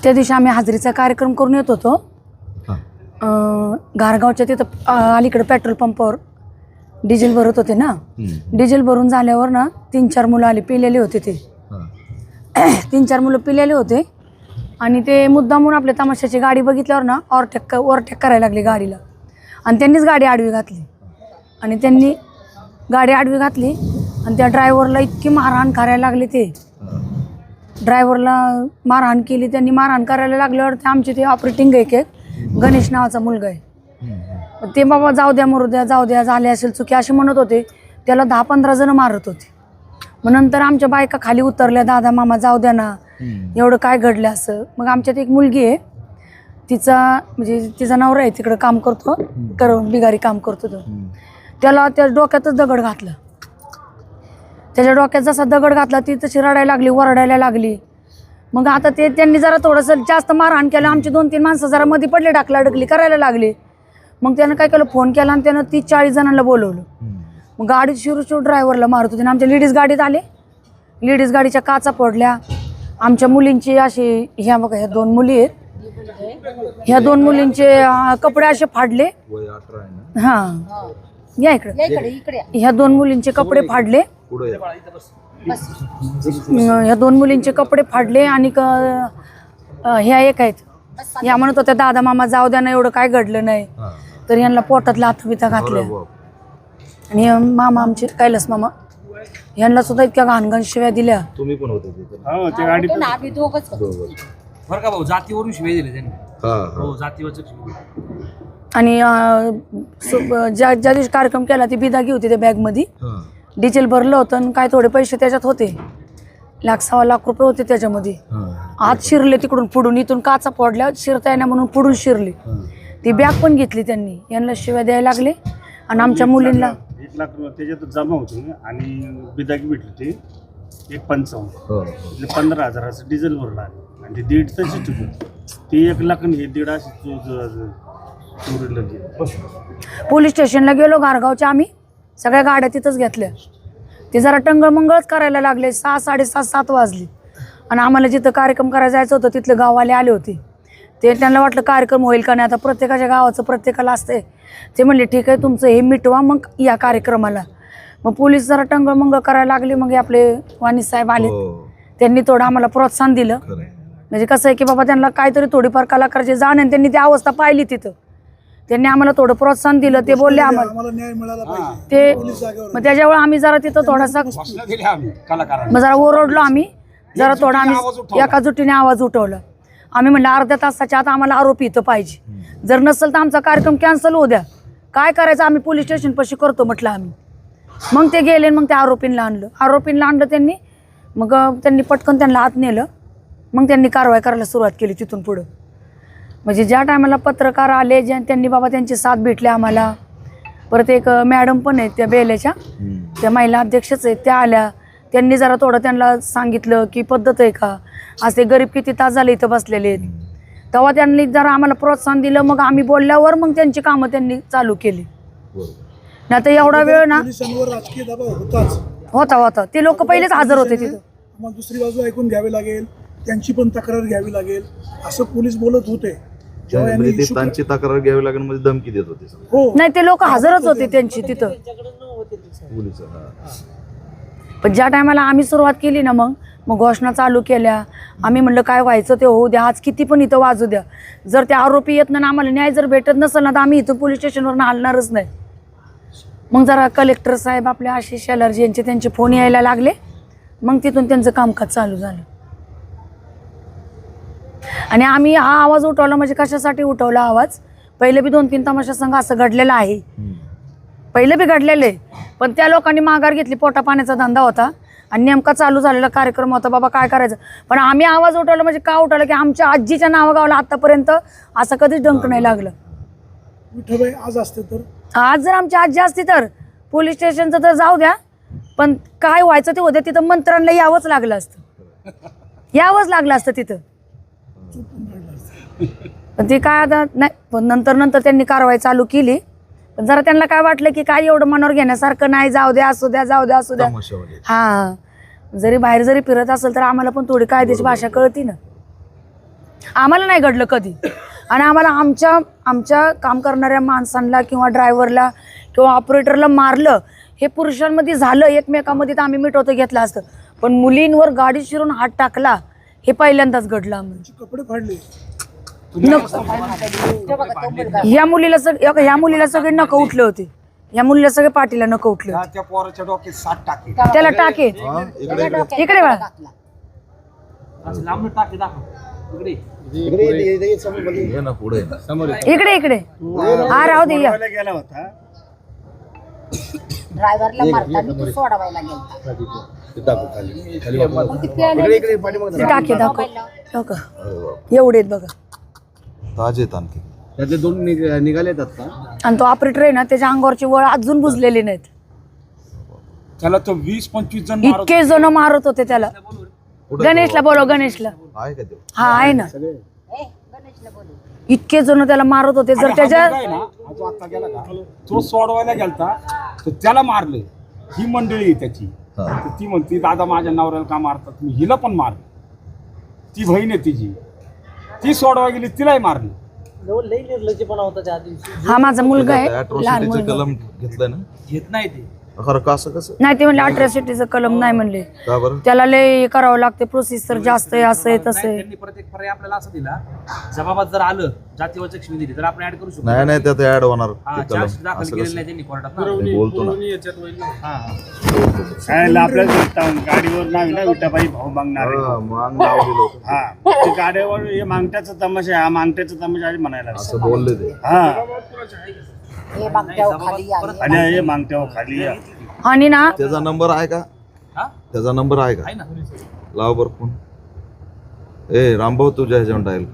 त्या दिवशी आम्ही हाजरीचा कार्यक्रम करून येत होतो. घारगावच्या तिथं अलीकडे पेट्रोल पंपावर डिझेल भरत होते ना. डिझेल भरून झाल्यावर ना 3-4 मुलं आली, पिलेले होते ते. 3-4 मुलं पिलेले होते आणि ते मुद्दामून आपल्या तमाशाची गाडी बघितल्यावर ना ओव्हरटेक करायला लागली गाडीला आणि त्यांनीच गाडी आडवी घातली आणि त्यांनी गाडी आडवी घातली आणि त्या ड्रायव्हरला इतकी मारहाण करायला लागली. ते ड्रायव्हरला मारहाण केली त्यांनी. मारहाण करायला लागल्यावर ते आमचे ते ऑपरेटिंग एक गणेश नावाचा मुलगा आहे. ते बाबा जाऊ द्या मरू द्या, जाऊ द्या, झाले असेल चुकी असे म्हणत होते. त्याला 10-15 जण मारत होते. मग नंतर आमच्या बायका खाली उतरल्या, दादा मामा जाऊ द्या ना, एवढं काय घडलं असं. मग आमच्यात एक मुलगी आहे, तिचा नवरा आहे तिकडं काम करतो, बिगारी काम करतो तो. त्याला त्या डोक्यातच दगड घातला. त्याच्या डोक्यात जसा दगड घातला ती तशी रडायला लागली, वरडायला लागली. मग आता त्यांनी जरा थोडंसं जास्त मारहाण केलं. आमची 2-3 माणसं जरा मध्ये पडले, डाकलाडकली करायला लागली. मग त्यानं काय केलं, फोन केला आणि त्यानं 30-40 जणांना बोलवलं. मग गाडीत शिरू ड्रायव्हरला मारत होते. आमच्या लेडीज गाडीत आले, लेडीज गाडीच्या काचा पडल्या. आमच्या मुलींची अशी, ह्या बघा ह्या 2 मुली आहेत, ह्या 2 मुलींचे कपडे असे फाडले. हां या इकडे. ह्या 2 मुलींचे कपडे फाडले, ह्या 2 मुलींचे कपडे फाडले आणि ह्या एक आहेत, ह्या म्हणत होत्या दादा मामा जाऊ द्या ना, एवढं काय घडलं नाही. तर यांना पोटात लाथबिता घातल्या. आणि मामा आमचे कैलास मामा यांना सुद्धा इतक्या घाणघाण शिव्या दिल्या. तुम्ही पण होते जातीवरून शिव्या दिल्या त्यांनी. हो, जातीवरच. आणि ज्या दिवशी कार्यक्रम केला ती बिदागी होती त्या बॅगमध्ये. डिझेल भरलं होतं आणि काय थोडे पैसे त्याच्यात होते, 1.25 लाख रुपये होते त्याच्यामध्ये. आत शिरले तिकडून पुढून, इथून काचा पडल्या, शिरता येण्या म्हणून पुढून शिरले. ती बॅग पण घेतली त्यांनी, यांना शिव्या द्यायला लागले. आणि आमच्या मुलींना 1 लाख त्याच्यात जमा होते आणि बिदागी भेटली ते 1.55 15,000 डिझेल भरला आणि ते 1.5 तशी टिकून ती 1 लाख आणि हे 1.5 अशी पोलीस स्टेशनला गेलो घारगावच्या. आम्ही सगळ्या गाड्या तिथंच घेतल्या. ते जरा टंगळमंगळच करायला लागले. 6, 7:30, 7 वाजले आणि आम्हाला जिथं कार्यक्रम करायला जायचं होतं तिथले गाववाले आले होते. ते त्यांना वाटलं कार्यक्रम होईल का नाही, आता प्रत्येकाच्या गावाचं प्रत्येकाला असते. ते म्हणले ठीक आहे तुमचं हे मिटवा मग या कार्यक्रमाला. मग पोलीस जरा टंगळमंगळ करायला लागले. मग आपले वाणी साहेब आले, त्यांनी थोडं आम्हाला प्रोत्साहन दिलं. म्हणजे कसं आहे की बाबा त्यांना काहीतरी थोडीफार कलाकाराची जाण आहे, त्यांनी ती अवस्था पाहिली तिथं. त्यांनी आम्हाला थोडं प्रोत्साहन दिलं. ते बोलले आम्हाला न्याय मिळाला पाहिजे ते. मग त्याच्यामुळे आम्ही जरा तिथं थोडासा मग जरा ओरडलो आम्ही जरा थोडा. आम्ही एका जुटीने आवाज उठवला. आम्ही म्हणलं अर्ध्या तासाच्या आत आम्हाला आरोपी इथं पाहिजे, जर नसेल तर आमचा कार्यक्रम कॅन्सल होऊ द्या, काय करायचं आम्ही पोलीस स्टेशन पाशी करतो म्हटलं आम्ही. मग ते गेले, मग त्या आरोपींना आणलं त्यांनी. मग त्यांनी पटकन त्यांना आत नेलं. मग त्यांनी कारवाई करायला सुरुवात केली तिथून पुढं. म्हणजे ज्या टायमाला पत्रकार आले, त्यांनी बाबा त्यांची साथ भेटली आम्हाला. परत एक मॅडम पण आहेत त्या बेल्याच्या, त्या महिला अध्यक्षच आहेत, त्या आल्या. त्यांनी जरा थोडं त्यांना सांगितलं की पद्धत आहे का, आज ते गरीब किती तास झाले इथं बसलेले आहेत. तेव्हा त्यांनी जरा आम्हाला प्रोत्साहन दिलं. मग आम्ही बोलल्यावर मग त्यांची कामं त्यांनी चालू केली. नाही तर एवढा वेळ ना राजकीय दबाव होता. ते लोक पहिलेच हजर होते तिथं. मग दुसरी बाजू ऐकून घ्यावी लागेल, त्यांची पण तक्रार घ्यावी लागेल असं पोलीस बोलत होते. त्यांची तक्रार घ्यावी लागेल म्हणजे धमकी देत होते. हो नाही ते लोक हजरच होते त्यांची तिथं. पण ज्या टायमाला आम्ही सुरुवात केली ना, मग घोषणा चालू केल्या. आम्ही म्हणलं काय व्हायचं ते होऊ द्या, आज किती पण इथं वाजू द्या. जर ते आरोपी येत ना, आम्हाला न्याय जर भेटत नसेल ना, तर आम्ही इथं पोलीस स्टेशनवर हलणारच नाही. मग जरा कलेक्टर साहेब आपले आशिष शेलारजी यांचे त्यांचे फोन यायला लागले. मग तिथून त्यांचं कामकाज चालू झालं. आणि आम्ही हा आवाज उठवला म्हणजे कशासाठी उठवला आवाज, पहिले बी 2-3 तमाशा संघ असं घडलेलं आहे, पहिले बी घडलेलं आहे. पण त्या लोकांनी माघार घेतली, पोटा पाण्याचा धंदा होता आणि नेमका चालू झालेला कार्यक्रम होता, बाबा काय करायचं. पण आम्ही आवाज उठवला म्हणजे का उठवलं की आमच्या आजीच्या नावागावला आतापर्यंत असं कधीच डंक नाही लागलं. विठ्ठलबाई आज असते तर, आज जर आमची आजी असती तर पोलीस स्टेशनचं तर जाऊ द्या, पण काय व्हायचं ते होतं तिथं मंत्र्यांना यावंच लागलं असतं तिथं. पण ते काय आता नाही. पण नंतर त्यांनी कारवाई चालू केली. पण जरा त्यांना काय वाटलं की काय एवढं मनावर घेण्यासारखं नाही, जाऊ द्या असू द्या. हा, जरी बाहेर जरी फिरत असेल तर आम्हाला पण थोडी कायद्याची भाषा कळती ना. आम्हाला नाही घडलं कधी. आणि आम्हाला आमच्या काम करणाऱ्या माणसांना किंवा ड्रायव्हरला किंवा ऑपरेटरला मारलं हे पुरुषांमध्ये झालं, एकमेकांमध्ये तर आम्ही मिटवतो घेतलं असतं, पण मुलींवर गाडी शिरून हात टाकला हे पहिल्यांदाच घडलं. आम्ही कपडे फाडले. ह्या मुलीला सगळे नख उठले होते. या मुलीला सगळे पाठीला नख उठले होते. त्या पोराच्या डोक्यात 7 टाके. त्याला टाके इकडे बाळा, असं लांबून टाके दाखव. इकडे हे ना पुढे इकडे हा राहू दे या. गेला होता ड्रायव्हरला मारताना तू सोडवायला गेला. ते टाके दाखव हो का? एवढे आहेत बघा. ताजे आहेत आणखी. त्यातले 2 निघालेत आता. आणि तो ऑपरेटर आहे ना, त्याच्या अंगावरची वळ अजून बुजलेली नाहीत. त्याला तो 20-25 जण इतके जण मारत होते त्याला. गणेशला बोलव, गणेशला. आहे का ते? हा आहे ना. गणेशला बोलू. इतके जण त्याला मारत होते. जर त्याच्या आता गेला का तो सोडवायला गेलता तर त्याला मारले. ही मंडळी आहे त्याची. तर ती म्हणती दादा माझ्या नवऱ्याला का मारतात, मी हिला पण मारलं. ती बहीण आहे तिची, ती सोडवायला गेली तिलाही मारली. हा माझा मुलगा आहे, लहान Atrocity चं मुलगा. कलम घेतलंय ना. घेत नाही ते. खरं का असं कसं नाही ते म्हणले अट्रॉसिटीचं कलम नाही म्हणले. का बरं? त्याला लय करावं लागते, प्रोसेसर जास्त आहे, असं आहे तसं नाही, आहे. त्यांनी परत एक पर्याय आपल्याला असं दिला, जबाबात जर आलं जातीवर लक्ष्मी दिली तर आपण ऍड करू शकतो. नाही नाही त्यात ऍड होणार हा, ते कलम. चार्ज दाखल असं केलेलं कसं नाही त्यांनी कोर्टात ना. मी बोलतो ना. सायला आपल्याला गाडीवर नाव ना विटाबाई भाऊ मागणार आहे. हा, मग नाव दिलं होतं. हा ते गाडीवर हे मागट्याचा तमाशा आहे, हा मागट्याचा तमाशा आहे म्हणायला लागला. असं बोलले ते. हा हे मागच्या खाली आली. आणि हे मागट्यावर खाली या. आणि ना त्याचा नंबर आहे का? हा? त्याचा नंबर आहे का? आहे ना. लाव बरं फोन. ए रामभाऊ तुझ्या ह्याच्यावर डायल.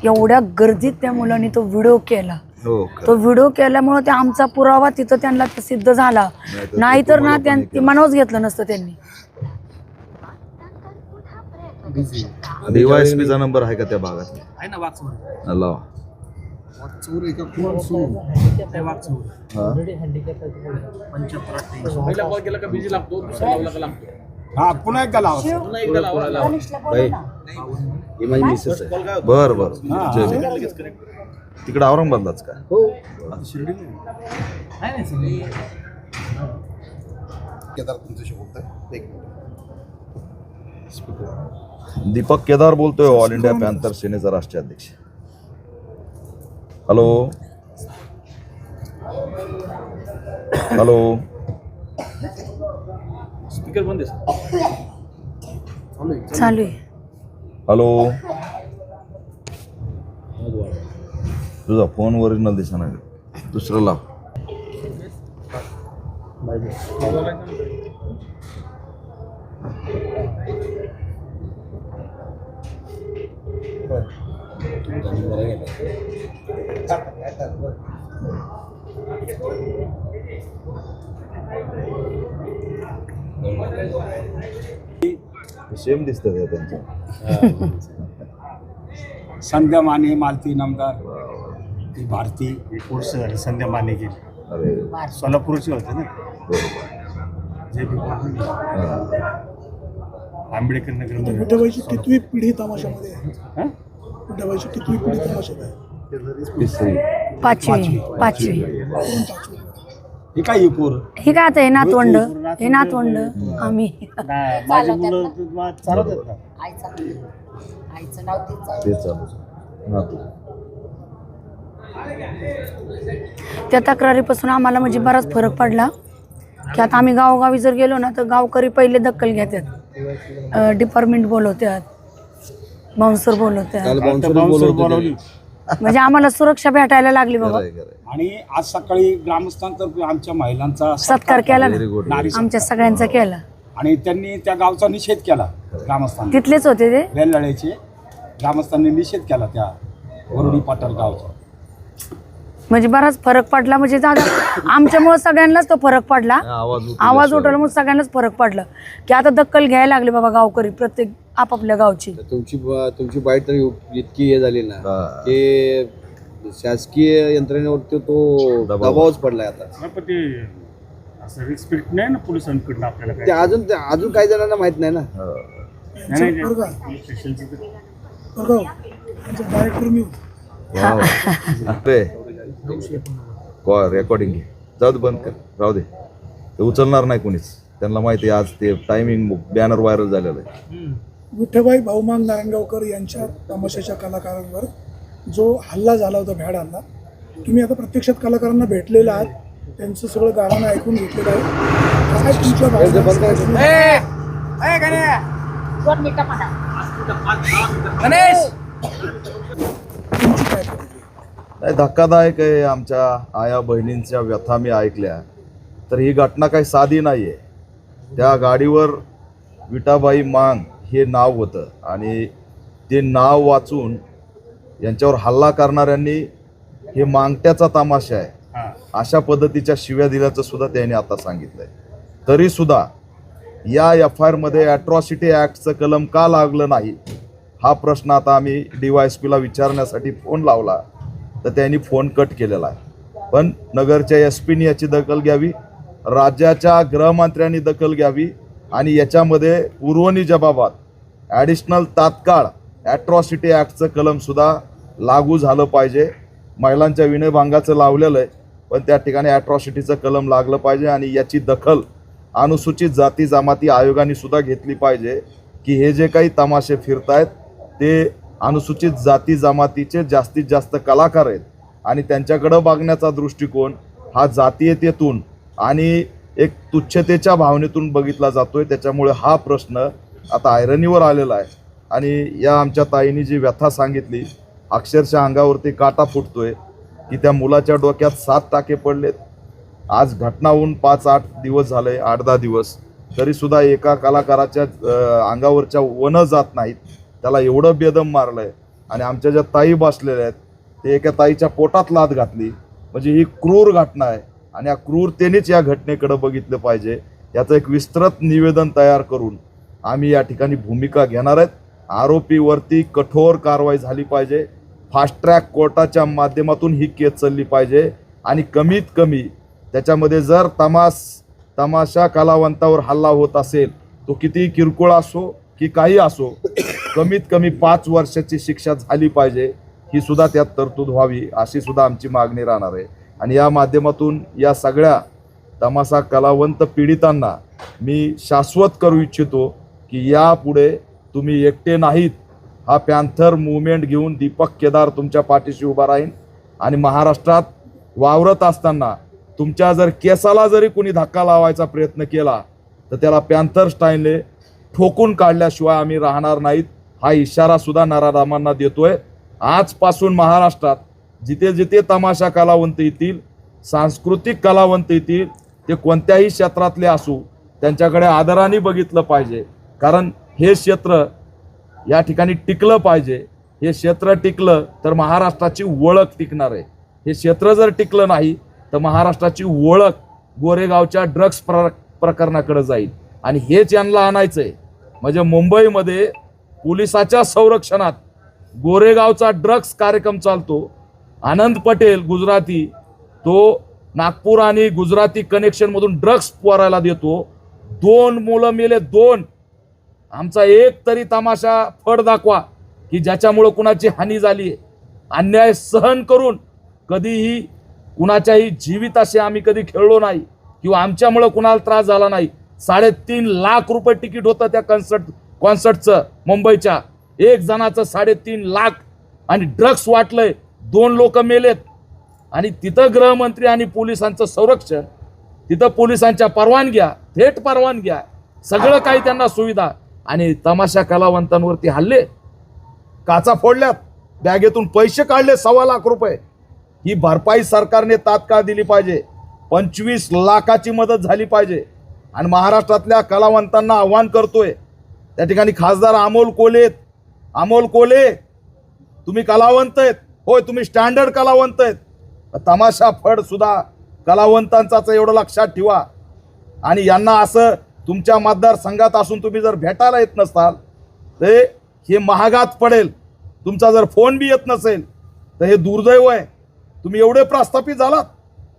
एवढ्या गर्दीत त्या मुलांनी तो व्हिडिओ केला. हो तो व्हिडिओ केल्यामुळे ते आमचा पुरावा तिथं त्यांना सिद्ध झाला. नाहीतर ना त्यांनी मनावच घेतलं नसतं त्यांनी. DYSP चा नंबर आहे का त्या भागात? आहे ना वागचौर. लावा. ते वागचौर. हा. 75-88. हा पुन्हा एकदा लावा. गणेशला बोलू ना. ही माझी मिसेस आहे. बर बर तिकडे औरंगाबादलाच का? नाही नाही सर. दीपक केदार बोलतोय, ऑल इंडिया पॅन्थर सेनेचा राष्ट्रीय अध्यक्ष. Hello hello. स्पीकर बंद आहे. चालू आहे. हॅलो. तुझा फोन ओरिजिनल दिसना. दुसरं लाव. सेम दिसतं त्यांचं. संध्या माने, मालती नामदार, ती भारती. एक वर्ष झालं संध्या माने गेली. अरे सोलापूरची होते ना. जे बी आंबेडकर नगर. विठाबाईची कितवी पिढी तमाशामध्ये आहे? विठाबाईची कितवी पिढी तमाशात आहे? तिसरी. पाचवी. कोण पाचवी? हे काय पोर हे काय आता हे नातवंड आम्ही. माझी मुलं चालत आहेत ना. आईचं नाव तीच आहे. ते चालू नातू. त्या तक्रारीपासून आम्हाला म्हणजे बराच फरक पडला की आता आम्ही गावोगावी जर गेलो ना तर गावकरी पहिले दखल घेतात. डिपार्टमेंट बोलवतात, बाउन्सर बोलवतात. काल बाउन्सर बाउन्सर बोलावली. म्हणजे आम्हाला सुरक्षा भेटायला लागली बाबा. खरंय, खरंय. आणि आज सकाळी ग्रामस्थांतर्फे आमच्या महिलांचा सत्कार केला Very ना good. नारी आमच्या सगळ्यांचा केला. आणि त्यांनी त्या गावचा निषेध केला. ग्रामस्थांनी तिथलेच होते ते. वेल्हाळ्याचे ग्रामस्थांनी निषेध केला त्या वरुडी पाटण गावचा. म्हणजे बराच फरक पडला. म्हणजे दादा आमच्यामुळे सगळ्यांनाच तो फरक पडला. आवाज उठवल्यामुळे सगळ्यांनाच फरक पडला की आता दखल घ्यायला लागले बाबा गावकरी प्रत्येक आपापल्या गावची. तुमची बाईट तर इतकी हे झाली ना हा. की शासकीय यंत्रणेवरती तो दबावच पडलाय आता. पण ते असं रिस्पेक्ट नाही ना पोलिसांकडनं आपल्याला ते काय. अजून काही जणांना माहित नाही ना. नाही, बरं का पोलीस स्टेशनचं तर बरं का हो, त्यांचा डायरेक्टर मी होतो. रेकॉर्डिंग घे, जाऊ दे, बंद कर, राहू दे. ते उचलणार नाही कोणीच, त्यांना माहिती आहे आज ते टायमिंग बॅनर व्हायरल झालेलं आहे. विठ्ठलभाई भाऊमान नारायणगावकर यांच्या तमाशाच्या कलाकारांवर जो हल्ला झाला होता, भ्याड हल्ला, तुम्ही आता प्रत्यक्षात कलाकारांना भेटलेला आहात, त्यांचं सगळं गाणं ऐकून घेतलेलं आहे. काय तुमच्या भावना? दोन मिनिटं म्हणा. तुमची काय प्रतिक्रिया? नाही, धक्कादायक आहे. आमच्या आया बहिणींच्या व्यथा मी ऐकल्या, तर ही घटना काही साधी नाही आहे. त्या गाडीवर विठाबाई मांग हे नाव होतं आणि ते नाव वाचून यांच्यावर हल्ला करणाऱ्यांनी हे मांगट्याचा तमाशा आहे अशा पद्धतीच्या शिव्या दिल्याचं सुद्धा त्यांनी आता सांगितलंय. तरीसुद्धा या FIR-मध्ये ॲट्रॉसिटी ॲक्टचं कलम का लागलं नाही हा प्रश्न आता आम्ही DYSPला विचारण्यासाठी फोन लावला, तर त्यांनी फोन कट केलेला आहे. पण नगरच्या SPनी याची दखल घ्यावी, राज्याच्या गृहमंत्र्यांनी दखल घ्यावी आणि याच्यामध्ये पुरवणी जबाबात ॲडिशनल तात्काळ ॲट्रॉसिटी ॲक्टचं कलमसुद्धा लागू झालं पाहिजे. महिलांच्या विनयभंगाचं लावलेलं आहे, पण त्या ठिकाणी ॲट्रॉसिटीचं कलम लागलं पाहिजे आणि याची दखल अनुसूचित जाती जमाती आयोगाने सुद्धा घेतली पाहिजे की हे जे काही तमाशे फिरतायत ते अनुसूचित जाती जमातीचे जास्तीत जास्त कलाकार आहेत आणि त्यांच्याकडं बघण्याचा दृष्टिकोन हा जातीयतेतून आणि एक तुच्छतेच्या भावनेतून बघितला जातोय. त्याच्यामुळे हा प्रश्न आता ऐरणीवर आलेला आहे आणि या आमच्या ताईंनी जी व्यथा सांगितली, अक्षरशः अंगावरती काटा फुटतोय की त्या मुलाच्या डोक्यात 7 टाके पडलेत. आज घटना होऊन 5-8 दिवस झाले, 8-10 दिवस, तरीसुद्धा एका कलाकाराच्या अंगावरच्या वन जात नाहीत. त्याला एवढं बेदम मारलंय आणि आमच्या ज्या ताई बसलेल्या आहेत ते एका ताईच्या पोटात लाथ घातली. म्हणजे ही क्रूर घटना आहे आणि या क्रूरतेनेच या घटनेकडे बघितलं पाहिजे. याचं एक विस्तृत निवेदन तयार करून आम्ही या ठिकाणी भूमिका घेणार आहेत. आरोपीवरती कठोर कारवाई झाली पाहिजे. फास्ट ट्रॅक कोर्टाच्या माध्यमातून ही केस चालली पाहिजे आणि कमीत कमी त्याच्यामध्ये जर तमाशा कलावंतावर हल्ला होत असेल, तो कितीही किरकोळ असो की काही असो, कमीत कमी 5 वर्षाची शिक्षा झाली पाहिजे. ही सुद्धा त्यात तरतूद व्हावी अशी सुद्धा आमची मागणी राहणार आहे. आणि या माध्यमातून या सगळ्या तमाशा कलावंत पीडितांना मी शाश्वत करू इच्छितो की यापुढे तुम्ही एकटे नाहीत. हा पॅन्थर मूवमेंट घेऊन दीपक केदार तुमच्या पाठीशी उभा राहील आणि महाराष्ट्रात वावरत असताना तुमच्या जर केसाला जरी कोणी धक्का लावायचा प्रयत्न केला तर त्याला पॅन्थर स्टाईलने ठोकून काढल्याशिवाय आम्ही राहणार नाहीत. हा इशारा सुद्धा नराधामांना देतोय. आजपासून महाराष्ट्रात जिथे जिथे तमाशा कलावंत येतील, सांस्कृतिक कलावंत येतील, ते कोणत्याही क्षेत्रातले असू, त्यांच्याकडे आदराने बघितलं पाहिजे. कारण हे क्षेत्र या ठिकाणी टिकलं पाहिजे. हे क्षेत्र टिकलं तर महाराष्ट्राची ओळख टिकणार आहे. हे क्षेत्र जर टिकलं नाही तर महाराष्ट्राची ओळख गोरेगावच्या ड्रग्स प्रकरणाकडे जाईल आणि हेच यांना आणायचं आहे. म्हणजे मुंबईमध्ये पोलिसाच्या संरक्षणात गोरेगावचा ड्रग्स कार्यक्रम चालतो. आनंद पटेल गुजराती, तो नागपूर आणि गुजराती कनेक्शनमधून ड्रग्स पोरायला देतो. 2 मुलं मेले, 2. आमचा एक तरी तमाशा फड दाखवा की ज्याच्यामुळं कुणाची हानी झाली आहे. अन्याय सहन करून कधीही कुणाच्याही जीविताशी आम्ही कधी खेळलो नाही किंवा आमच्यामुळं कुणाला त्रास झाला नाही. 3.5 लाख रुपये तिकीट होतं त्या कॉन्सर्टचं मुंबईच्या. एक जणाचं 3.5 लाख आणि ड्रग्स वाटलंय, 2 लोक मेलेत. आणि तिथं गृहमंत्री आणि पोलिसांचं संरक्षण, तिथं पोलिसांच्या परवानग्या, थेट परवानग्या, सगळं काही त्यांना सुविधा. आणि तमाशा कलावंतांवरती हल्ले, काचा फोडल्यात, बॅगेतून पैसे काढले 1.25 लाख रुपये. ही भरपाई सरकारने तात्काळ दिली पाहिजे. 25 लाखाची मदत झाली पाहिजे. आणि महाराष्ट्रातल्या कलावंतांना आव्हान करतोय, त्या ठिकाणी खासदार अमोल कोले, तुम्ही कलावंत आहेत, होय तुम्ही स्टँडर्ड कलावंत आहेत. तमाशा फड सुद्धा कलावंतांचाच एवढं लक्षात ठेवा. आणि यांना असं तुमच्या मतदारसंघात असून तुम्ही जर भेटायला येत नसाल तर हे महागात पडेल. तुमचा जर फोन बी येत नसेल तर हे दुर्दैव आहे. तुम्ही एवढे प्रस्थापित झालात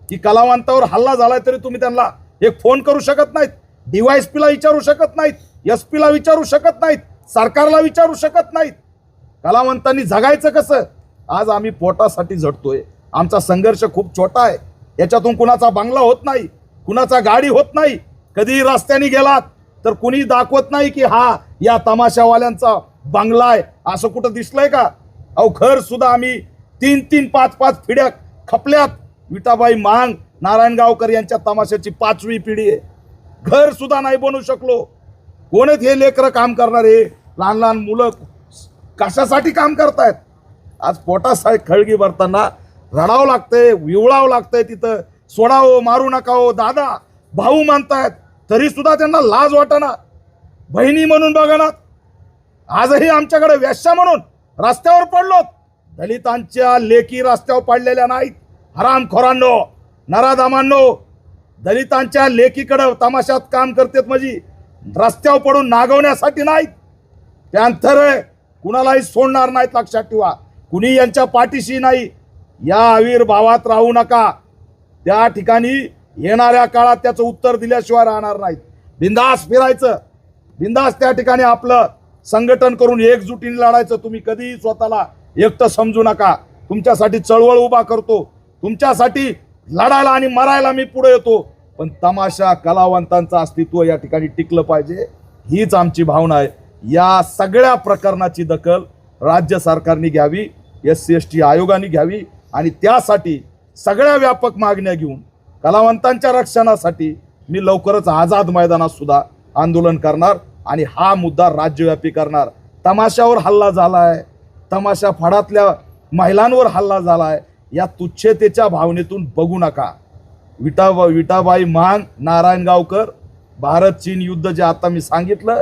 की कलावंतावर हल्ला झालाय तरी तुम्ही त्यांना एक फोन करू शकत नाहीत, DYSP ला विचारू शकत नाहीत, SP ला विचारू शकत नाहीत, सरकारला विचारू शकत नाहीत. कलावंतांनी जगायचं कसं? आज आम्ही पोटासाठी झटतोय. आमचा संघर्ष खूप छोटा आहे. याच्यातून कुणाचा बंगला होत नाही, कुणाचा गाडी होत नाही. कधीही रस्त्याने गेलात तर कुणी दाखवत नाही की हा या तमाशावाल्यांचा बंगला आहे, असं कुठं दिसलंय का? अहो घर सुद्धा आम्ही 3-3, 5-5 पिढ्या खपल्यात. विठाबाई मांग, नारायण गावकर यांच्या तमाशाची 5वी पिढी आहे. घर सुद्धा नाही बनवू शकलो. कोण आहेत हे लेकरं काम करणारे? लहान लहान मुलं कशासाठी काम करतायत? आज पोटासाठी खळगी भरताना रडावं लागतंय, विवळावं लागतंय. तिथं सोडावं, मारू नका हो, दादा भाऊ मानतायत, तरी सुद्धा त्यांना लाज वाटना. बहिणी म्हणून बघणार. आजही आमच्याकडे वेश्या म्हणून रस्त्यावर पडलोत. दलितांच्या लेकी रस्त्यावर पडलेल्या नाहीत. हरामखोरांनो, नराधामांनो, दलितांच्या लेकीकडे तमाशात काम करतात म्हणजे रस्त्यावर पडून नागवण्यासाठी नाहीत. त्यानंतर कुणालाही सोडणार नाहीत, लक्षात ठेवा. कुणी यांच्या पाठीशी नाही. या आविर्भावात राहू नका. त्या ठिकाणी येणाऱ्या काळात त्याचं उत्तर दिल्याशिवाय राहणार नाहीत. बिंदास फिरायचं, बिंदास त्या ठिकाणी आपलं संघटन करून एकजुटीने लढायचं. तुम्ही कधीही स्वतःला एकटं समजू नका. तुमच्यासाठी चळवळ उभा करतो, तुमच्यासाठी लढायला आणि मरायला मी पुढे येतो. पण तमाशा कलावंतांचं अस्तित्व या ठिकाणी टिकलं पाहिजे, हीच आमची भावना आहे. या सगळ्या प्रकरणाची दखल राज्य सरकारने घ्यावी, SC/ST आयोगाने घ्यावी आणि त्यासाठी सगळ्या व्यापक मागण्या घेऊन कलावंतांच्या रक्षणासाठी मी लवकरच आझाद मैदानात सुद्धा आंदोलन करणार आणि हा मुद्दा राज्यव्यापी करणार. तमाशावर हल्ला झालाय, तमाशा फडातल्या महिलांवर हल्ला झालाय, या तुच्छतेच्या भावनेतून बघू नका. विठाबाई मांग, नारायण गावकर, भारत चीन युद्ध जे आता मी सांगितलं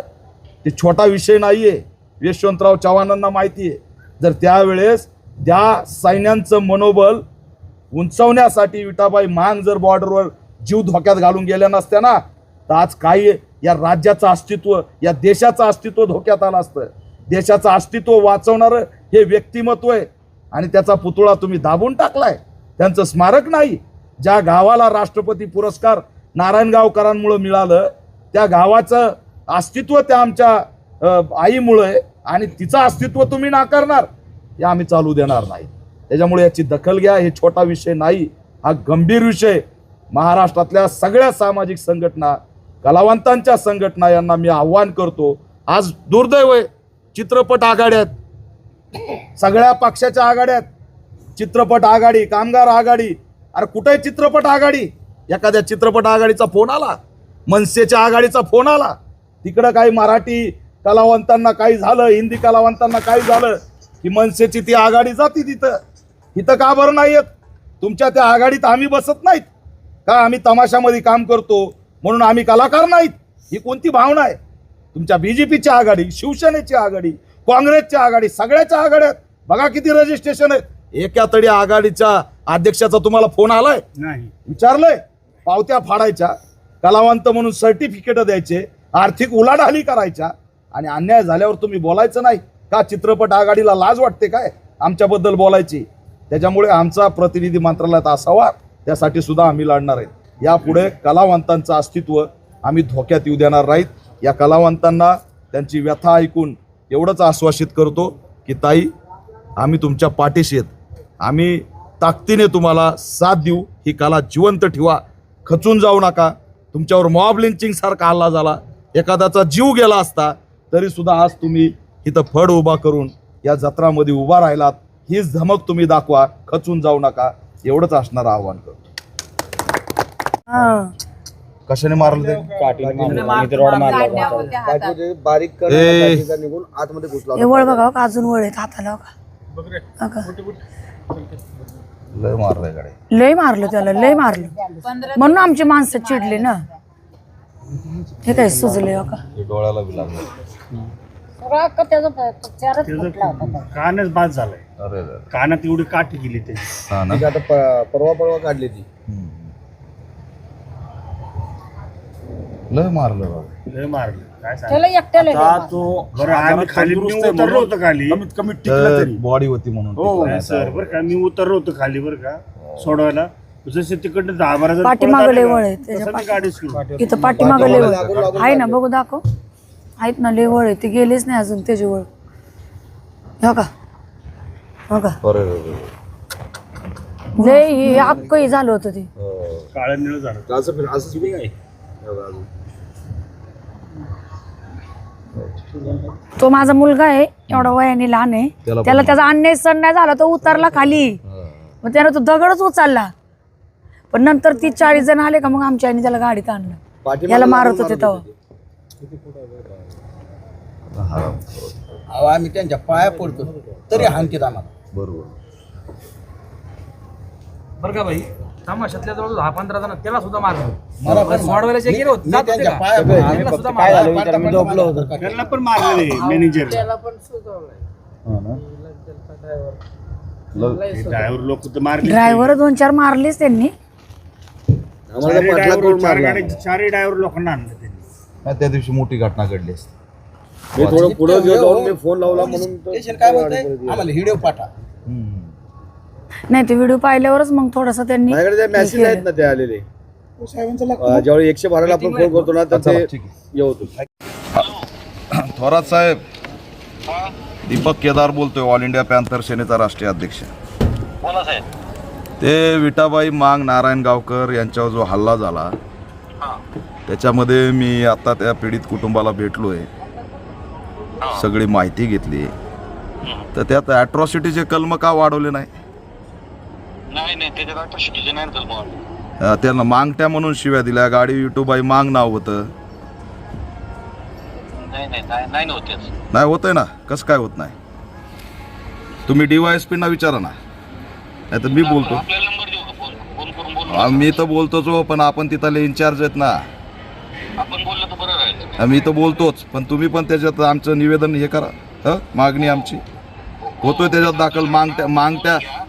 ते छोटा विषय नाहीये. यशवंतराव चव्हाणांना माहिती आहे. जर त्यावेळेस त्या सैन्यांचं मनोबल उंचवण्यासाठी विठाबाई मांग जर बॉर्डरवर जीव धोक्यात घालून गेल्या नसत्या ना, तर आज काही या राज्याचं अस्तित्व, या देशाचं अस्तित्व धोक्यात आलं असतं. देशाचं अस्तित्व वाचवणारं हे व्यक्तिमत्व आहे आणि त्याचा पुतळा तुम्ही दाबून टाकलाय. त्यांचं स्मारक नाही. ज्या गावाला राष्ट्रपती पुरस्कार नारायण गावकरांमुळे मिळालं, त्या गावाचं अस्तित्व त्या आमच्या आईमुळे आहे आणि तिचं अस्तित्व तुम्ही नाकारणार, हे आम्ही चालू देणार नाही. त्याच्यामुळे याची दखल घ्या. हे छोटा विषय नाही, हा गंभीर विषय. महाराष्ट्रातल्या सगळ्या सामाजिक संघटना, कलावंतांच्या संघटना यांना मी आव्हान करतो. आज दुर्दैव आहे, चित्रपट आघाड्यात, सगळ्या पक्षाच्या आघाड्यात, चित्रपट आघाडी, कामगार आघाडी. अरे कुठे चित्रपट आघाडी? एखाद्या चित्रपट आघाडीचा फोन आला, मनसेच्या आघाडीचा फोन आला, तिकडं काही मराठी कलावंतांना काही झालं, हिंदी कलावंतांना काही झालं की मनसेची ती आघाडी जाती तिथं. इथं का बरं नाही येत? तुमच्या त्या आघाडीत आम्ही बसत नाहीत का? आम्ही तमाशामध्ये काम करतो म्हणून आम्ही कलाकार नाहीत? ही कोणती भावना आहे? तुमच्या BJPची आघाडी, शिवसेनेची आघाडी, काँग्रेसची आघाडी, सगळ्याच्या आघाड्यात बघा किती रजिस्ट्रेशन आहेत. एका तरी आघाडीच्या अध्यक्षाचा तुम्हाला फोन आलाय? नाही. विचारलंय? पावत्या फाडायच्या, कलावंत म्हणून सर्टिफिकेट द्यायचे, आर्थिक उलाढाली करायच्या आणि अन्याय झाल्यावर तुम्ही बोलायचं नाही का? चित्रपट आघाडीला लाज वाटते काय आमच्याबद्दल बोलायची? त्याच्यामुळे आमचा प्रतिनिधी मंत्रालयात असावा, त्यासाठी सुद्धा आम्ही लढणार आहेत. यापुढे कलावंतांचं अस्तित्व आम्ही धोक्यात येऊ देणार नाहीत. या कलावंतांना त्यांची व्यथा ऐकून एवढंच आश्वासित करतो की ताई, आम्ही तुमच्या पाठीशी आहेत. आम्ही ताकदीने तुम्हाला साथ देऊ. ही कला जिवंत ठेवा, खचून जाऊ नका. तुमच्यावर मॉब लिंचिंग सारखा हल्ला झाला, एखाद्याचा जीव गेला असता तरी सुद्धा आज तुम्ही इथं फड उभा करून या जत्रामध्ये उभा राहिलात. हीच धमक तुम्ही दाखवा, खचून जाऊ नका. एवढंच असणारं आव्हान करतो. कशाने मारलं ते? बायको ते बारीक ए. करून निघून आतमध्ये घुसला हे वळ बघा का, अजून वळ आहेत हाताला बघा. लय मारलंय गाडी. लय मारलं त्याला, लय मारलं. म्हणून आमची माणसं चिडली ना. हे काय सुजले हो का? हे डोळ्याला बी लागलं. सगळा अख्खा त्याचा चारच फुटला होता. कानच बाद झालाय. अरे रे. कानात एवढी काठी गेली ते. हा ना. ती आता परवा काढली ती. लय मारलं बाबा. लय मारलं. काय सांग. त्याला एकट्याला आता लय तो बरं आम्ही खाली मी तंदुरुस्त आहे उतरलो होतो म्हणून खाली. कमीत कमी टिकलं तरी. बॉडी होती म्हणून हो, टिकलं. सर बरं का, मी उतरलो होतो खाली बरं का सोडवायला. जसे तिकडनं 10-12 जण पाठीमागं पळत आले लय ना, वळ आहे, तसं त्याच्या ती गाडी स्पीड. इथं पाठीमागं लय लागून वळ लागून आहे ना, बघू दाखव. आहेत ना लय वळ आहे, ते गेलेच नाही अजून त्याची वळ. हो का, हो का, अरे रे रे. लय हे अक्कही झालं होतं ते. काळं निळं झालं. असं स्पीड आहे अजून. तो माझा मुलगा आहे, एवढा वयाने लहान आहे. त्याला त्याचा अन्याय सण नाही झाला, तो उतरला खाली. मग त्यानं तो दगडच उचलला. पण नंतर 30-40 जण आले का मग आमच्या आईने त्याला गाडीत आणलं. पाठीमागं याला मारत लागून होते मारत तेव्हा. अहो, आम्ही त्यांच्या पाया पडतो तरी हाणतात आम्हाला. बरोबर. बरं का भाई, तमाशातल्या जवळ 10-15 जण त्याला सुद्धा मारलं. मला पण सोडवायला गेले होते, मी जात होते त्यांच्या का? पाया त्यांना सुद्धा काय मारलं. झालं मी झोपलो होतो. त्यांना पण मारलेले मॅनेजर. ड्रायव्हर लोक तर मारले. ड्रायव्हर 2-4 मारलेच त्यांनी. आम्हाला पाठला करून मारला. चारही ड्रायव्हर लोकांना आणलं त्यांनी. नाही, त्या दिवशी मोठी घटना घडली असती. मी थोडं पुढे जाऊन मी फोन लावला म्हणून काय म्हणतंय आम्हाला व्हिडिओ पाठवा. नाही, ते व्हिडिओ पाहिल्यावरच मग थोडासा त्यांनी माझ्याकडे ते मेसेज आहेत ना ते आलेले. साहेबांचा लागतो ज्यावेळी 112 आपण फोन करतो ना तर चला, ते ठीक आहे. हे होतो. थोरात साहेब, दीपक केदार बोलतोय, ऑल इंडिया पॅन्थर सेनेचा राष्ट्रीय अध्यक्ष. ते विटाबाई मांग नारायणगावकर यांच्यावर जो हल्ला झाला त्याच्यामध्ये मी आता त्या पीडित कुटुंबाला भेटलोय, सगळी माहिती घेतली. तर त्यात ॲट्रॉसिटीचे कलम का वाढवले नाही? त्यांना मांगट्या म्हणून शिव्या दिल्या, गाडी विटूबाई मांग नाव होतं. नाही होतंय ना, कसं काय होत नाही? तुम्ही DYSP ना विचारा ना, नाही तर मी बोलतो. मी तर बोलतोच हो, पण आपण तिथले इन्चार्ज आहेत ना. मी तर बोलतोच, पण तुम्ही पण त्याच्यात आमचं निवेदन हे करा. मागणी आमची होतोय त्याच्यात दाखल.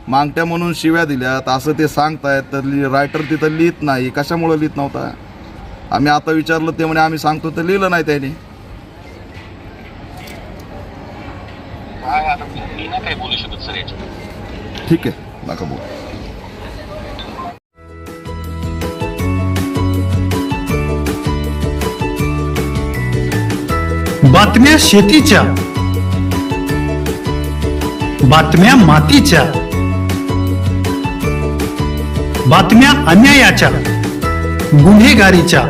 मांगट्या म्हणून शिव्या दिल्यात असं ते सांगतायत, तर रायटर तिथं लिहित नाही. कशामुळे लिहित नव्हता? आम्ही आता विचारलं, ते म्हणे आम्ही सांगतो, तर लिहिलं नाही त्याने. ठीक आहे, नका बोल. बातम्या शेतीच्या, बातम्या मातीच्या, बातम्या अन्यायाच्या, गुन्हेगारीच्या,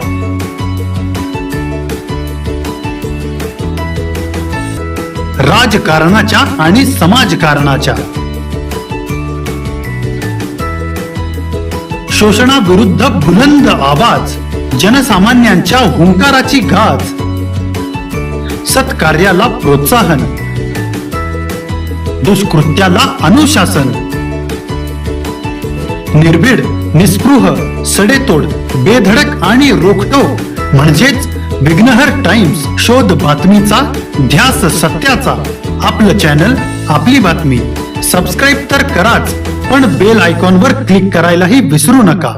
राजकारणाच्या आणि समाजकारणाच्या, शोषणाविरुद्ध बुलंद आवाज, जनसामान्यांच्या हुंकाराची गाज, सत्कार्याला प्रोत्साहन, दुष्कृत्याला अनुशासन, निर्भीड, निस्पृह, सडेतोड, बेधडक आणि रोखटोक म्हणजेच विघ्नहर टाइम्स. शोध बातमीचा, ध्यास सत्याचा. आपलं चॅनल, आपली बातमी. सबस्क्राईब तर कराच, पण बेल आयकॉनवर क्लिक करायलाही विसरू नका.